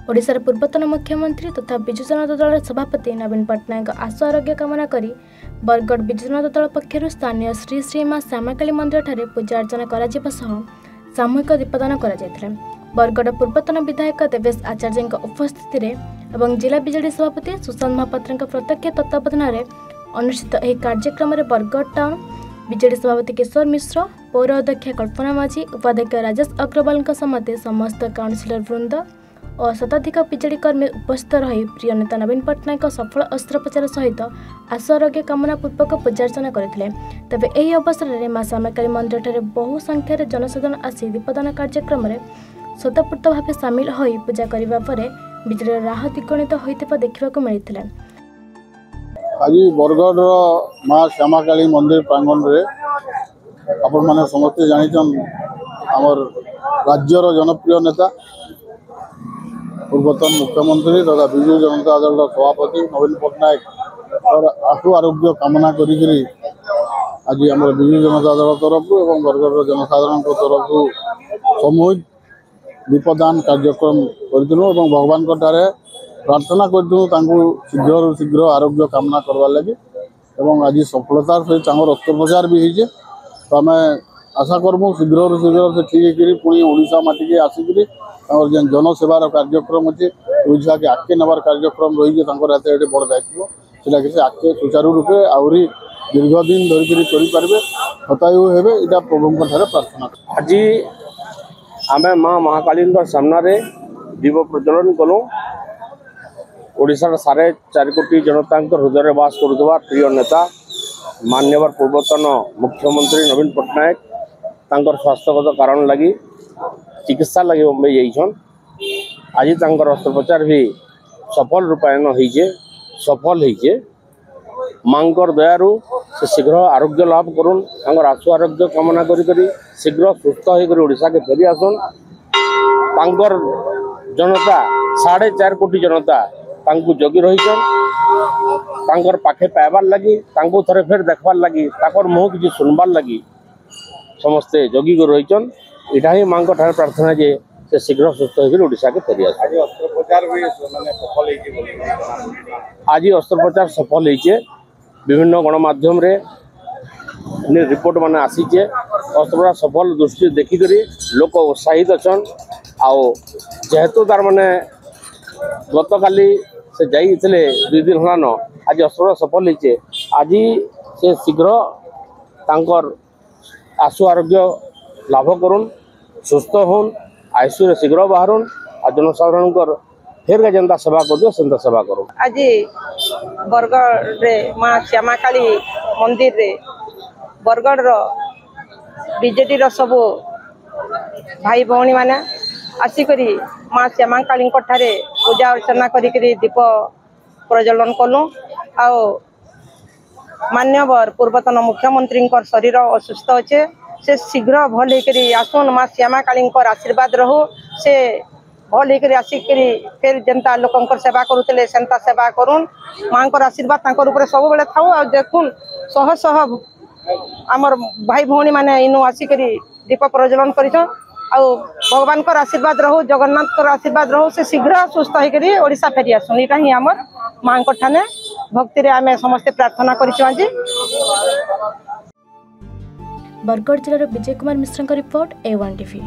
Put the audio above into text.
ओडिशार पूर्वतन मुख्यमंत्री तथा विजु जनता दल सभापति नवीन पट्टनायक आशु आरोग्य कामना करी बरगढ़ विजु जनता दल पक्षर स्थानीय श्री श्री माँ श्यामाकाली मंदिर ठारे पूजा अर्चना करा सामूहिक दीपदान करा। बरगढ़ पूर्वतन विधायक देवेश आचार्य उपस्थित एवं जिला बीजेडी सभापति सुशांत महापात्र प्रत्यक्ष तत्वावधान अनुष्ठित यह कार्यक्रम में बरगढ़ टाउन बीजेडी सभापति किशोर मिश्र, पौर अध्यक्ष कल्पना माझी, उपाध्यक्ष राजेश अग्रवाल समेत समस्त काउंसिलर वृंद और शताधिक बीजेडी कर्मी उपस्थित रही प्रिय नेता नवीन पट्टनायक सफल अस्त्रोपचार सहित आशु आरोग्य कामना पूर्वक पूजार्चना करते। तेज यह अवसर में माँ श्यामाकाली मंदिर ठारे बहु संख्यार जनसाधारण आसी दीपदान कार्यक्रम में स्वतःपूर्त भाव सामिल हो पूजा करने पर बिजली राह द्विगुणित होता देखा मिलता। आज बरगढ़ माँ श्यामाकाली मंदिर प्रांगण में आपण मैंने समस्ते जान आमर राज्यर जनप्रिय नेता पूर्वतन मुख्यमंत्री तथा विजु जनता दल सभापति नवीन पट्टनायक और आशु आरोग्य कामना करी आज आम विजु जनता दल तरफ और बरगढ़ जनसाधारण तरफ सामूहिक दीपदान कार्यक्रम करूँ भगवान प्रार्थना करूँ शीघ्र शीघ्र आरोग्य कामना करवा लगे आज सफलतार सहित अस्त्रोपचार भी होइए। तो आम आशा करमु शीघ्र शीघ्र से ठीक है पुणी ओडिशा माटी के आसिक और जेन जनसेवार कार्यक्रम अच्छे ओडिशा के आगे नबार कार्यक्रम रही है बड़ दायित्व से आगे सुचारू रूपे आहरी दीर्घ दिन धरिकी करेंगे शतायु हे यहाँ प्रभु प्रार्थना। आज आम माँ महाकाली सामने दीप प्रज्वलन कलु ओडिशार 4.5 कोटी जनता हृदय बास करुवा प्रिय नेता मान्यवर पूर्वतन मुख्यमंत्री नवीन पट्टनायक तांकर स्वास्थ्यगत कारण लगी चिकित्सा लगी मुंबई जाइछन। आज तांकर अस्त्रोपचार भी सफल रूपायन होइजे सफल होइजे। मांकर दयारु से शीघ्र आरोग्य लाभ करुन तांकर आशु आरोग्य कामना करी शीघ्र सुस्थ होकर ओडिशा के फेरी आसन। तांकर जनता 4.5 कोटी जनता तांकु जगी रहीछन तांकर पाखे पाइबार लगी तांकु थरे फेर देखबार लगी ताकर मुह किसी सुनबार लगी समस्ते जगी को रहीछन। इटा ही मां को प्रार्थना जे से शीघ्र सुस्थ होकर ओडिशा के फेरी आसन। आज अस्त्रोपचार सफल होइछे विभिन्न गणमाध्यम रे रिपोर्ट माने आसीचे अस्त्रोपचार सफल दृष्टि देखिक लोक उत्साहित अच्छन। आओ जेहेतु तार माने गत काली से जाइए 2 दिन हलान आज अस्त्रोपचार सफल होइछे। आज से शीघ्र तांकर आशु आरोग्य लाभ करुन सुस्थ होन आईसीयू शीघ्र बाहरुन आ जनसाधारण फेर जेनता सेवा कर सेंता सेवा करूँ। आज बरगढ़ रे माँ श्यामाकाली मंदिर रे बरगढ़ बीजेडी सबू भाई भौणी माने आसिकरी माँ श्यामाकाली ठारे पूजा अर्चना करी दीप प्रज्वलन कलु। आओ मान्यवर पूर्वतन मुख्यमंत्री शरीर असुस्थ अच्छे से शीघ्र भल होकर आसुन माँ श्यामाकाली आशीर्वाद रहू से भल होकर आसिक फिर जनता लोक सेवा करुले सेंता सेवा करुन माँ आशीर्वाद सब बेले था। और देखुन शह शह आमर भाई भौणी मैंने इनु आसिक दीप प्रज्वलन कर भगवान आशीर्वाद रहू जगन्नाथ आशीर्वाद रहू से शीघ्र सुस्थ होकर ओडिशा फेरी आसुन। यहाँ ही आम माँ ठाने भक्ति आम समस्ते प्रार्थना कर। Bargarh जिलार Vijay Kumar Mishra report A1 TV।